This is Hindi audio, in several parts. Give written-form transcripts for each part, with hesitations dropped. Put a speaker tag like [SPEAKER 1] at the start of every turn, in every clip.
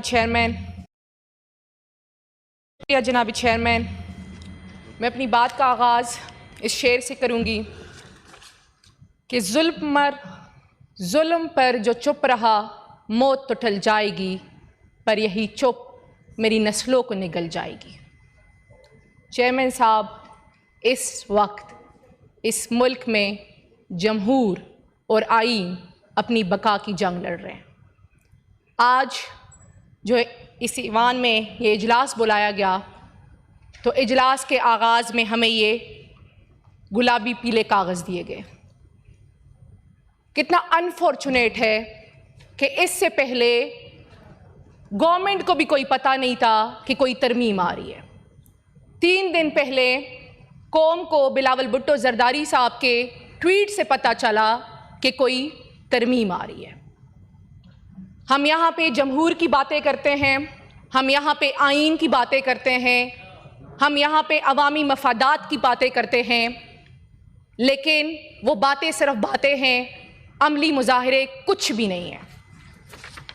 [SPEAKER 1] चेयरमैन, या जनाब चेयरमैन, मैं अपनी बात का आगाज़ इस शेर से करूँगी कि जुल्म पर जो चुप रहा मौत तो टल जाएगी, पर यही चुप मेरी नस्लों को निगल जाएगी। चेयरमैन साहब, इस वक्त इस मुल्क में जमहूर और आईन अपनी बका की जंग लड़ रहे हैं। आज जो इस ईवान में ये इजलास बुलाया गया, तो इजलास के आगाज़ में हमें ये गुलाबी पीले कागज़ दिए गए। कितना अनफॉर्चुनेट है कि इससे पहले गवर्नमेंट को भी कोई पता नहीं था कि कोई तरमीम आ रही है। 3 दिन पहले कौम को बिलावल भुट्टो जरदारी साहब के ट्वीट से पता चला कि कोई तरमीम आ रही है। हम यहाँ पे जमहूर की बातें करते हैं, हम यहाँ पे आइन की बातें करते हैं, हम यहाँ पे अवामी मफादात की बातें करते हैं, लेकिन वो बातें सिर्फ बातें हैं, अमली मुजाहरे कुछ भी नहीं है।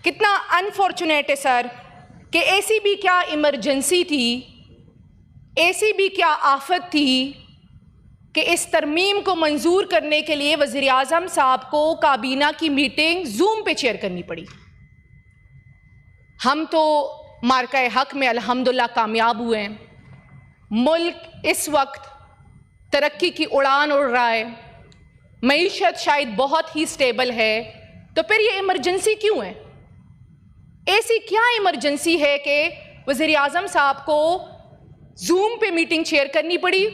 [SPEAKER 1] कितना अनफॉर्चुनेट है सर कि ऐसी भी क्या इमरजेंसी थी, ऐसी भी क्या आफत थी कि इस तरमीम को मंजूर करने के लिए वज़ीर आज़म साहब को काबीना की मीटिंग जूम पे चेयर करनी पड़ी। हम तो मार्का हक में अल्हम्दुलिल्लाह कामयाब हुए हैं। मुल्क इस वक्त तरक्की की उड़ान उड़ रहा है, मईशत शायद बहुत ही स्टेबल है, तो फिर ये इमरजेंसी क्यों है? ऐसी क्या इमरजेंसी है कि वज़ीर आज़म साहब को जूम पे मीटिंग चेयर करनी पड़ी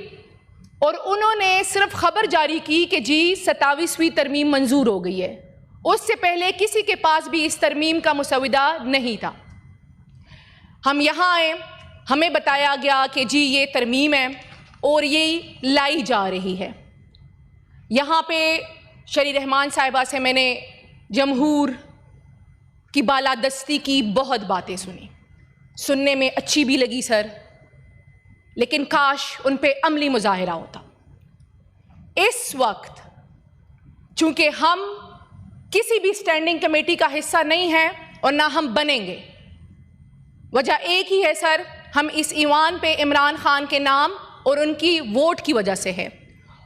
[SPEAKER 1] और उन्होंने सिर्फ खबर जारी की कि जी 27वीं तरमीम मंजूर हो गई है। उससे पहले किसी के पास भी इस तरमीम का मुसविदा नहीं था। हम यहाँ आए, हमें बताया गया कि जी ये तरमीम है और ये लाई जा रही है। यहाँ पे शरी रहमान साहिबा से मैंने जमहूर की बालादस्ती की बहुत बातें सुनी, सुनने में अच्छी भी लगी सर, लेकिन काश उन पे अमली मुजाहिरा होता। इस वक्त चूंकि हम किसी भी स्टैंडिंग कमेटी का हिस्सा नहीं है और ना हम बनेंगे, वजह एक ही है सर, हम इस ईवान पे इमरान खान के नाम और उनकी वोट की वजह से है,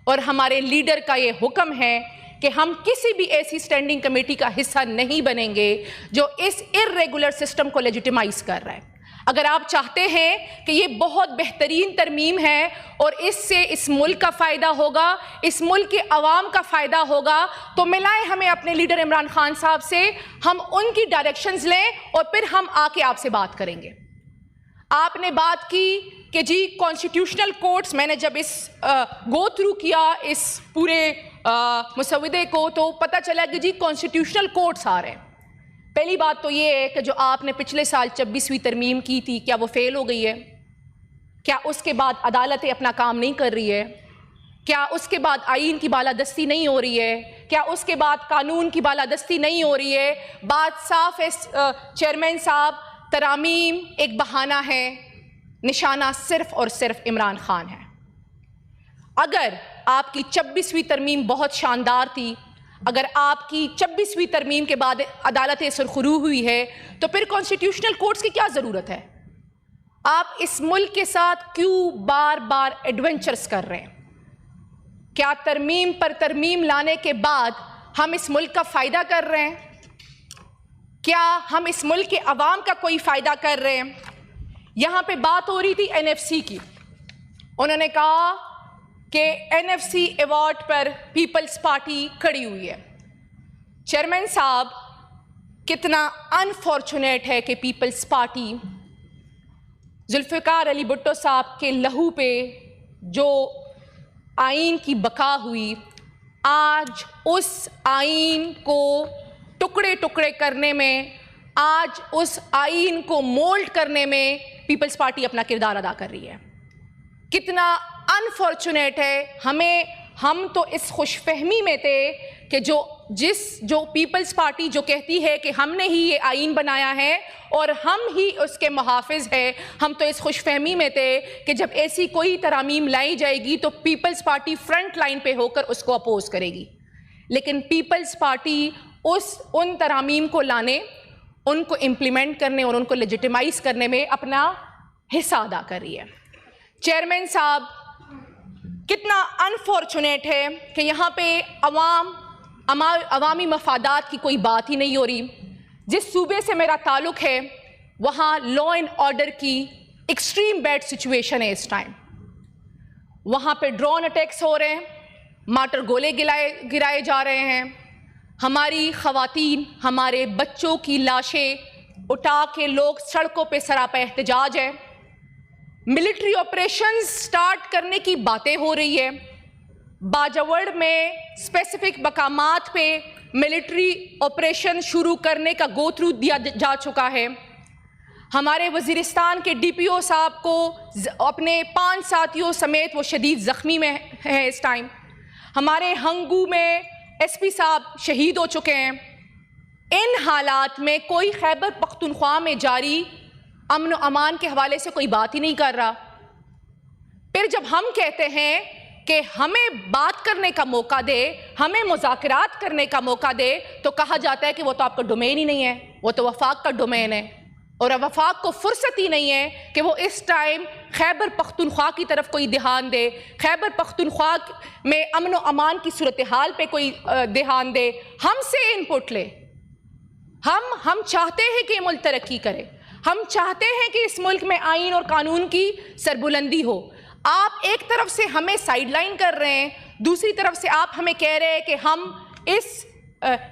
[SPEAKER 1] और हमारे लीडर का ये हुक्म है कि हम किसी भी ऐसी स्टैंडिंग कमेटी का हिस्सा नहीं बनेंगे जो इस इर्रेगुलर सिस्टम को लेजिटिमाइज कर रहा है। अगर आप चाहते हैं कि ये बहुत बेहतरीन तरमीम है और इससे इस मुल्क का फ़ायदा होगा, इस मुल्क के अवाम का फ़ायदा होगा, तो मिलाएं हमें अपने लीडर इमरान खान साहब से, हम उनकी डायरेक्शंस लें और फिर हम आके आपसे बात करेंगे। आपने बात की कि जी कॉन्स्टिट्यूशनल कोर्ट्स, मैंने जब इस गो थ्रू किया इस पूरे मुसविदे को, तो पता चला कि जी कॉन्स्टिट्यूशनल कोर्ट्स आ रहे हैं। पहली बात तो ये है कि जो आपने पिछले साल 26वीं तरमीम की थी, क्या वो फेल हो गई है? क्या उसके बाद अदालतें अपना काम नहीं कर रही है? क्या उसके बाद आईन की बालादस्ती नहीं हो रही है? क्या उसके बाद कानून की बालादस्ती नहीं हो रही है? बात साफ है चेयरमैन साहब, तरामीम एक बहाना है, निशाना सिर्फ और सिर्फ इमरान खान है। अगर आपकी 26वीं तरमीम बहुत शानदार थी, अगर आपकी 26वीं तरमीम के बाद अदालतें सुरखरू हुई है, तो फिर कॉन्स्टिट्यूशनल कोर्ट्स की क्या ज़रूरत है? आप इस मुल्क के साथ क्यों बार बार एडवेंचर्स कर रहे हैं? क्या तरमीम पर तरमीम लाने के बाद हम इस मुल्क का फ़ायदा कर रहे हैं? क्या हम इस मुल्क के अवाम का कोई फ़ायदा कर रहे हैं? यहाँ पे बात हो रही थी NFC की। उन्होंने कहा कि NFC अवार्ड पर पीपल्स पार्टी खड़ी हुई है। चेयरमैन साहब, कितना अनफॉर्चुनेट है कि पीपल्स पार्टी जुल्फ़िकार अली भुट्टो साहब के लहू पे जो आइन की बका हुई, आज उस आइन को टुकड़े टुकड़े करने में, आज उस आइन को मोल्ड करने में पीपल्स पार्टी अपना किरदार अदा कर रही है। कितना अनफॉर्चुनेट है। हम तो इस खुशफहमी में थे कि जो पीपल्स पार्टी जो कहती है कि हमने ही ये आइन बनाया है और हम ही उसके मुहाफिज हैं, हम तो इस खुशफहमी में थे कि जब ऐसी कोई तरामीम लाई जाएगी तो पीपल्स पार्टी फ्रंट लाइन पे होकर उसको अपोज करेगी। लेकिन पीपल्स पार्टी उन तरामीम को लाने उनको इम्प्लीमेंट करने और उनको लेजिटिमाइज करने में अपना हिस्सा अदा कर रही है। चेयरमैन साहब, कितना अनफॉर्चुनेट है कि यहाँ पे अवामी मफादात की कोई बात ही नहीं हो रही। जिस सूबे से मेरा ताल्लुक़ है वहाँ लॉ एंड ऑर्डर की एक्सट्रीम बैड सिचुएशन है इस टाइम। वहाँ पे ड्रोन अटैक्स हो रहे हैं, मार्टर गोले गिराए जा रहे हैं, हमारी ख़वातीन, हमारे बच्चों की लाशें उठा के लोग सड़कों पे सरापा एहतजाज है। मिलिट्री ऑपरेशंस स्टार्ट करने की बातें हो रही है। बाजावड़ में स्पेसिफिक मकामात पे मिलिट्री ऑपरेशन शुरू करने का गो थ्रू दिया जा चुका है। हमारे वज़ीरिस्तान के DPO साहब को अपने 5 साथियों समेत वो शदीद ज़ख्मी में है इस टाइम। हमारे हंगू में SP साहब शहीद हो चुके हैं। इन हालात में कोई खैबर पख्तूनख्वा में जारी अमन व अमान के हवाले से कोई बात ही नहीं कर रहा। फिर जब हम कहते हैं कि हमें बात करने का मौका दे, हमें मुज़ाकरात करने का मौका दे, तो कहा जाता है कि वो तो आपका डोमेन ही नहीं है, वो तो वफाक का डोमेन है। और वफाक को फुर्सत ही नहीं है कि वो इस टाइम खैबर पख्तूनख्वा की तरफ कोई ध्यान दे, खैबर पख्तूनख्वा में अमन व अमान की सूरत हाल पे कोई ध्यान दे, हमसे इनपुट ले। हम चाहते हैं कि मुल्क तरक्की करे, हम चाहते हैं कि इस मुल्क में आईन और कानून की सरबुलंदी हो। आप एक तरफ से हमें साइडलाइन कर रहे हैं, दूसरी तरफ से आप हमें कह रहे हैं कि हम इस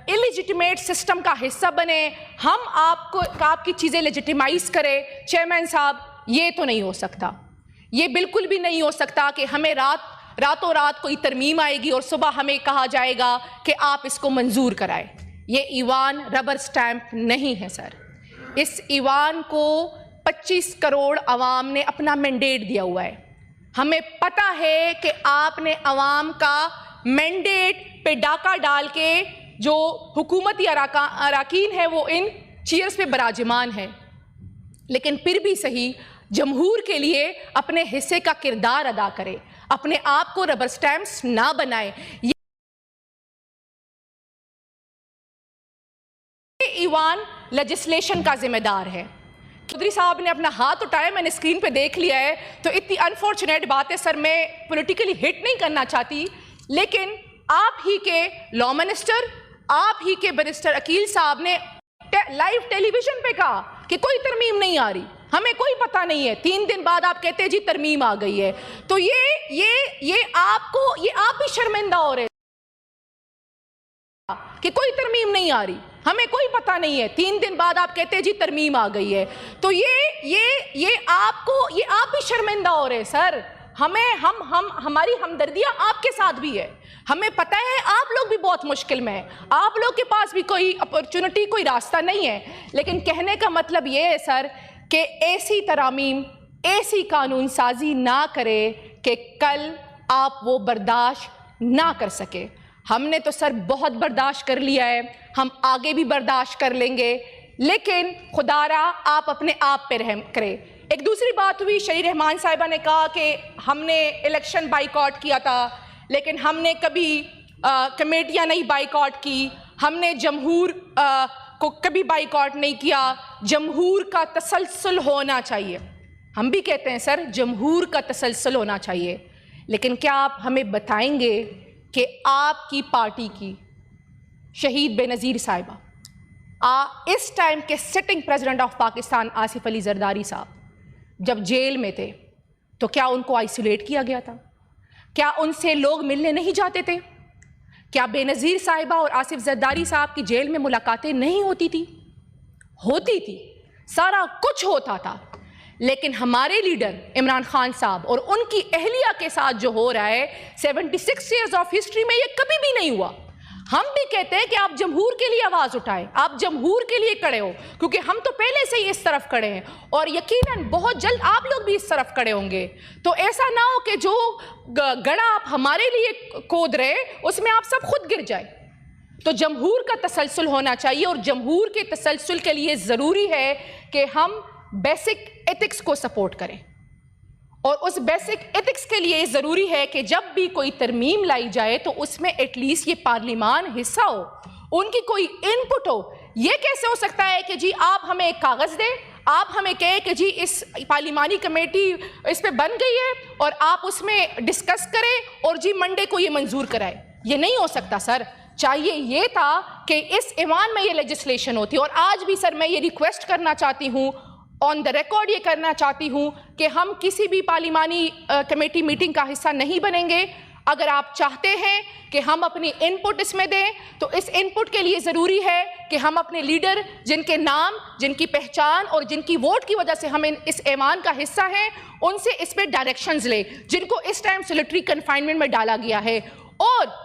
[SPEAKER 1] इलेजिटिमेट सिस्टम का हिस्सा बने, हम आपकी चीज़ें लेजिटिमाइज करें। चेयरमैन साहब, ये तो नहीं हो सकता, ये बिल्कुल भी नहीं हो सकता कि हमें रातों रात कोई तरमीम आएगी और सुबह हमें कहा जाएगा कि आप इसको मंजूर कराएं। ये ईवान रबर स्टैंप नहीं है सर। इस ईवान को 25 करोड़ अवाम ने अपना मैंडेट दिया हुआ है। हमें पता है कि आपने अवाम का मैंडेट पे डाका डाल के जो हुकूमती अराकीन है वो इन चेयर्स पे बराजमान है, लेकिन फिर भी सही जमहूर के लिए अपने हिस्से का किरदार अदा करे, अपने आप को रबर स्टैम्प्स ना बनाए। ये ईवान लेजिस्लेशन का जिम्मेदार है। चौधरी साहब ने अपना हाथ उठाया, मैंने स्क्रीन पे देख लिया है। तो इतनी अनफॉर्चुनेट बात है सर, मैं पॉलिटिकली हिट नहीं करना चाहती, लेकिन आप ही के लॉ मिनिस्टर, आप ही के बैरिस्टर अकील साहब ने लाइव टेलीविजन पे कहा कि कोई तरमीम नहीं आ रही, हमें कोई पता नहीं है। 3 दिन बाद आप कहते हैं जी तरमीम आ गई है। तो ये आप भी शर्मिंदा हो रहे कि कोई तरमीम नहीं आ रही, हमें कोई पता नहीं है। 3 दिन बाद आप कहते हैं जी तरमीम आ गई है। तो ये आप भी शर्मिंदा हो रहे सर। हमारी हमदर्दियां आपके साथ भी है। हमें पता है आप लोग भी बहुत मुश्किल में हैं, आप लोग के पास भी कोई अपॉर्चुनिटी, कोई रास्ता नहीं है। लेकिन कहने का मतलब ये है सर कि ऐसी तरामीम, ऐसी कानून साजी ना करे कि कल आप वो बर्दाश्त ना कर सके। हमने तो सर बहुत बर्दाश्त कर लिया है, हम आगे भी बर्दाश्त कर लेंगे, लेकिन खुदारा आप अपने आप पे रहम करें। एक दूसरी बात हुई, शरी रहमान साहिबा ने कहा कि हमने इलेक्शन बाइकॉट किया था, लेकिन हमने कभी कमेटियां नहीं बाइकॉट की, हमने जमहूर को कभी बाइकॉट नहीं किया। जमहूर का तसलसल होना चाहिए, हम भी कहते हैं सर जमहूर का तसलसल होना चाहिए, लेकिन क्या आप हमें बताएंगे कि आपकी पार्टी की शहीद बेनज़ीर साहिबा, इस टाइम के sitting president of Pakistan Asif Ali Zardari साहब जब जेल में थे तो क्या उनको आइसोलेट किया गया था? क्या उनसे लोग मिलने नहीं जाते थे? क्या बेनज़ीर साहिबा और आसिफ जरदारी साहब की जेल में मुलाकातें नहीं होती थी? होती थी, सारा कुछ होता था। लेकिन हमारे लीडर इमरान खान साहब और उनकी अहलिया के साथ जो हो रहा है 76 ईयर्स ऑफ हिस्ट्री में, ये कभी भी नहीं हुआ। हम भी कहते हैं कि आप जमहूर के लिए आवाज़ उठाएं, आप जमहूर के लिए खड़े हो, क्योंकि हम तो पहले से ही इस तरफ खड़े हैं और यकीनन बहुत जल्द आप लोग भी इस तरफ खड़े होंगे। तो ऐसा ना हो कि जो गड़ा आप हमारे लिए खोद रहे उसमें आप सब खुद गिर जाए। तो जमहूर का तसलसल होना चाहिए और जमहूर के तसलसल के लिए ज़रूरी है कि हम बेसिक एथिक्स को सपोर्ट करें, और उस बेसिक एथिक्स के लिए ज़रूरी है कि जब भी कोई तरमीम लाई जाए तो उसमें एटलीस्ट ये पार्लिमान हिस्सा हो, उनकी कोई इनपुट हो। ये कैसे हो सकता है कि जी आप हमें एक कागज़ दें, आप हमें कहें कि जी इस पार्लिमानी कमेटी इस पे बन गई है और आप उसमें डिस्कस करें और जी मंडे को ये मंजूर कराए? ये नहीं हो सकता सर। चाहिए ये था कि इस ईवान में ये लेजिस्लेशन होती। और आज भी सर मैं ये रिक्वेस्ट करना चाहती हूँ, ऑन द रिकॉर्ड ये करना चाहती हूँ कि हम किसी भी पार्लिमानी कमेटी मीटिंग का हिस्सा नहीं बनेंगे। अगर आप चाहते हैं कि हम अपनी इनपुट इसमें दें तो इस इनपुट के लिए ज़रूरी है कि हम अपने लीडर, जिनके नाम, जिनकी पहचान और जिनकी वोट की वजह से हम इस ऐवान का हिस्सा हैं, उनसे इस पर डायरेक्शंस लें, जिनको इस टाइम सॉलिटरी कन्फाइनमेंट में डाला गया है। और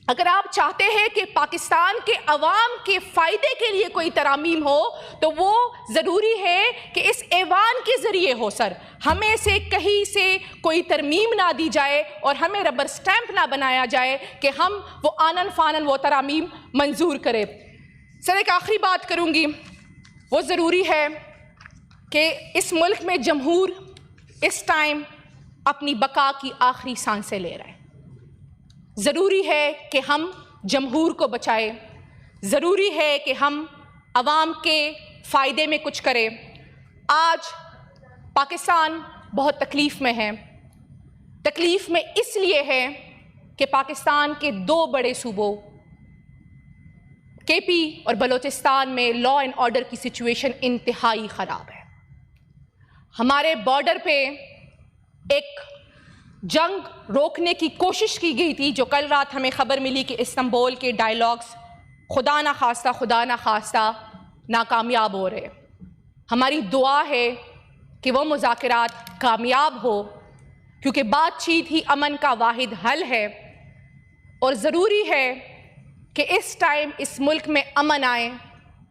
[SPEAKER 1] अगर आप चाहते हैं कि पाकिस्तान के अवाम के फ़ायदे के लिए कोई तरामीम हो तो वो ज़रूरी है कि इस ऐवान के ज़रिए हो सर। हमें से कहीं से कोई तरमीम ना दी जाए और हमें रबर स्टैंप ना बनाया जाए कि हम वो आनन फानन वो तरामीम मंजूर करें। सर एक आखिरी बात करूँगी, वो ज़रूरी है कि इस मुल्क में जमहूर इस टाइम अपनी बका की आखिरी सांसें ले रहा है। ज़रूरी है कि हम जमहूर को बचाएं, ज़रूरी है कि हम अवाम के फ़ायदे में कुछ करें। आज पाकिस्तान बहुत तकलीफ़ में है। तकलीफ़ में इसलिए है कि पाकिस्तान के दो बड़े सूबों केपी और बलूचिस्तान में लॉ एंड ऑर्डर की सिचुएशन इंतहाई ख़राब है। हमारे बॉर्डर पे एक जंग रोकने की कोशिश की गई थी, जो कल रात हमें ख़बर मिली कि इस्तांबुल के डायलॉग्स खुदा ना खास्ता नाकामयाब हो रहे। हमारी दुआ है कि वो मुज़ाकरात कामयाब हो, क्योंकि बातचीत ही अमन का वाहिद हल है। और ज़रूरी है कि इस टाइम इस मुल्क में अमन आए,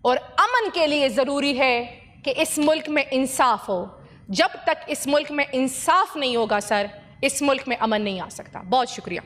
[SPEAKER 1] और अमन के लिए ज़रूरी है कि इस मुल्क में इंसाफ हो। जब तक इस मुल्क में इंसाफ नहीं होगा सर, इस मुल्क में अमन नहीं आ सकता। बहुत शुक्रिया।